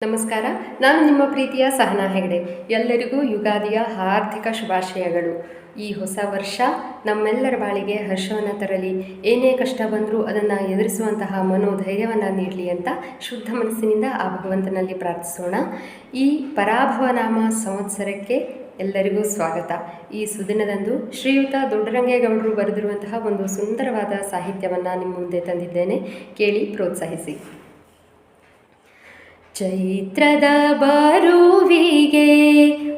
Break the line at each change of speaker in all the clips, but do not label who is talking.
ನಮಸ್ಕಾರ. ನಾನು ನಿಮ್ಮ ಪ್ರೀತಿಯ ಸಹನಾ ಹೆಗಡೆ. ಎಲ್ಲರಿಗೂ ಯುಗಾದಿಯ ಹಾರ್ದಿಕ ಶುಭಾಶಯಗಳು. ಈ ಹೊಸ ವರ್ಷ ನಮ್ಮೆಲ್ಲರ ಬಾಳಿಗೆ ಹರ್ಷವನ್ನು ತರಲಿ, ಏನೇ ಕಷ್ಟ ಬಂದರೂ ಅದನ್ನು ಎದುರಿಸುವಂತಹ ಮನೋಧೈರ್ಯವನ್ನು ನೀಡಲಿ ಅಂತ ಶುದ್ಧ ಮನಸ್ಸಿನಿಂದ ಆ ಭಗವಂತನಲ್ಲಿ ಪ್ರಾರ್ಥಿಸೋಣ. ಈ ಪರಾಭವ ನಾಮ ಸಂವತ್ಸರಕ್ಕೆ ಎಲ್ಲರಿಗೂ ಸ್ವಾಗತ. ಈ ಸುದಿನದಂದು ಶ್ರೀಯುತ ದೊಡ್ಡರಂಗೇಗೌಡರು ಬರೆದಿರುವಂತಹ ಒಂದು ಸುಂದರವಾದ ಸಾಹಿತ್ಯವನ್ನು ನಿಮ್ಮ ಮುಂದೆ ತಂದಿದ್ದೇನೆ, ಕೇಳಿ ಪ್ರೋತ್ಸಾಹಿಸಿ. ಚೈತ್ರದ ಬರುವಿಗೆ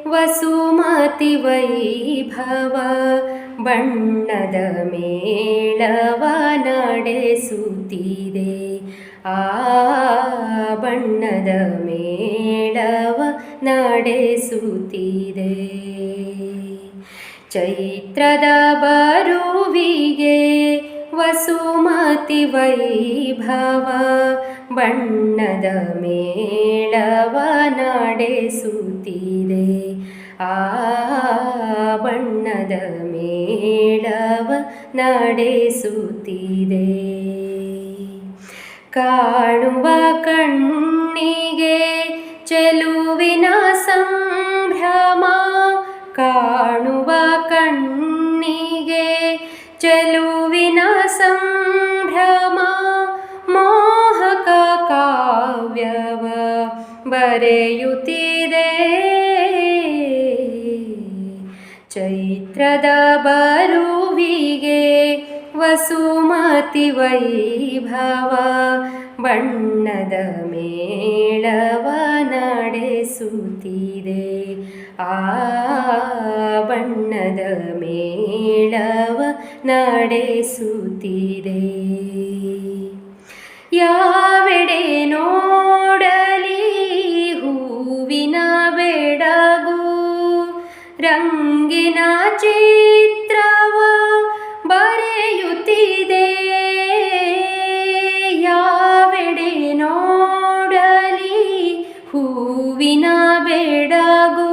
ವಸುಮತಿ ವೈಭವ ಬಣ್ಣದ ಮೇಳವ ನಡೆಸುತ್ತಿದೆ. ಆ ಬಣ್ಣದ ಮೇಳವ ನಡೆಸುತ್ತಿದೆ. ಚೈತ್ರದ ಬರುವಿಗೆ ವಸುಮತಿ ವೈಭವ ಬಣ್ಣದ ಮೇಳವ ನಡೆಸುತ್ತಿದೆ. ಆ ಬಣ್ಣದ ಮೇಳವ ನಡೆಸುತ್ತಿದೆ. ಕಾಣುವ ಕಣ್ಣಿಗೆ ಚೆಲುವಿನ ಸಂಭ್ರಮ, ಕಾಣುವ ಕಣ್ಣಿಗೆ ಚೆಲುವಿನ ಸಂಭ್ರಮ, ಮೋಹಕ ಕಾವ್ಯವ ಬರೆಯುತ್ತಿದೆ. ಚೈತ್ರದ ಬರುವಿಗೆ ವಸುಮತಿ ವೈಭವ ಬಣ್ಣದ ಮೇಳವ ನಡೆಸುತ್ತಿದೆ. ಆ ಬಣ್ಣದ ಮೇಳವ ನಡೆಸುತ್ತಿದೆ. ಯಾವೆಡೆ ನೋಡಲಿ ಹೂವಿನ ಬೆಡಗು, ರಂಗಿನ ಚಿತ್ರವ ಬರೆಯುತ್ತಿದೆ. ಯಾವೆಡೆ ನೋಡಲಿ ಹೂವಿನ ಬೆಡಗು,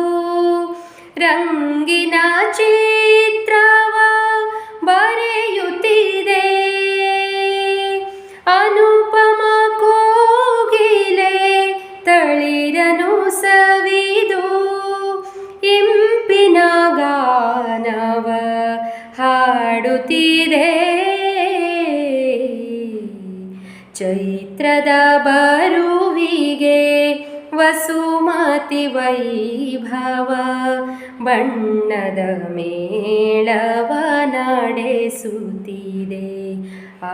ರಂಗಿನ ಚಿತ್ರವ ಬರೆಯುತ್ತಿದೆ. ಅನುಪಮ ಕೋಗಿಲೆ ತಳಿರನು ಸವಿದು ಇಂಪಿನ ಗಾನವ ಹಾಡುತ್ತಿದೆ. ಚೈತ್ರದ ಬರುವಿಗೆ ವಸುಮತಿ ವೈಭವ ಬಣ್ಣದ ಮೇಳವ ನಡೆಸುತ್ತಿದೆ. ಆ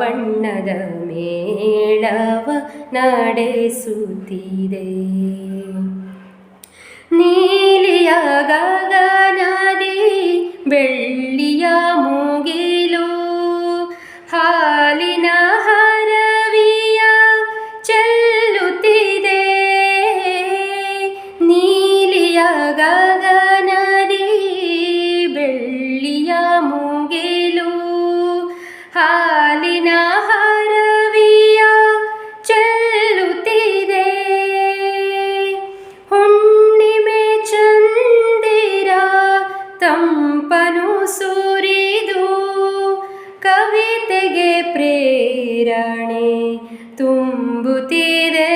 ಬಣ್ಣದ ಮೇಳವ ನಡೆಸುತ್ತಿದೆ. ನೀಲಿಯ ಗಗನದಿ ಬೆಳ್ಳಿಯ ಮುಗಿಲು, ಹಾಲಿನ ಹರವಿಯ ಚೆಲ್ಲುತ್ತಿದೆ. ನೀಲಿಯ ಗಗನದಿ ಬೆಳ್ಳಿಯ ಮುಗಿಲು, ಹಾಲಿನ ಹರವಿಯ ಚೆಲ್ಲುತ್ತಿದೆ. ಹುಣ್ಣಿಮೆ ಚಂದಿರ ತಂಪನು ಸುರಿದು ಕವಿತೆಗೆ ಪ್ರೇರಣೆ ತುಂಬುತ್ತಿದೆ.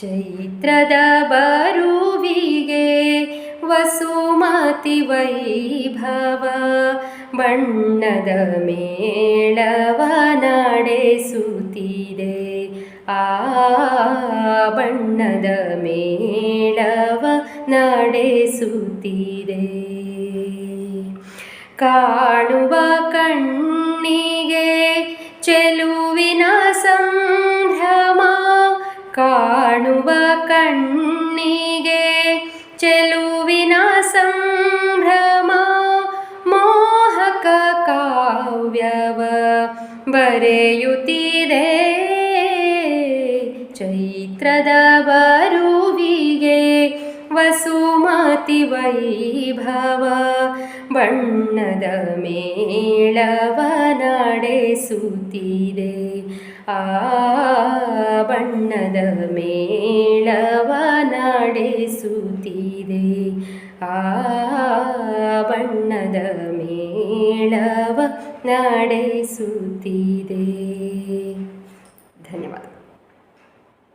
ಚೈತ್ರದ ಬರುವಿಗೆ ವಸುಮತಿ ವೈಭವ ಬಣ್ಣದ ಮೇಳವ ನಡೆಸುತ್ತಿದೆ. ಆ ಬಣ್ಣದ ಮೇಳವ ನಡೆಸುತ್ತಿದೆ. ಕಾಣುವ ಕಣ್ಣಿಗೆ ಚೆಲುವಿನ ಸಂಭ್ರಮ, ಕಾಣುವ ಕಣ್ಣಿಗೆ ಚೆಲುವಿನ ಸಂಭ್ರಮ, ಮೋಹಕ ಕಾವ್ಯವ ಬರೆಯುತ್ತಿದೆ. ಚೈತ್ರದ ಬರುವಿಗೆ ವಸುಮತಿ ವೈಭವ ಬಣ್ಣದ ಮೇಳವ ನಡೆಸುತ್ತಿದೆ. ಆ ಬಣ್ಣದ ಮೇಳವ ನಡೆಸುತ್ತಿದೆ. ಆ ಬಣ್ಣದ ಮೇಳವ ನಡೆಸುತ್ತಿದೆ. ಧನ್ಯವಾದ.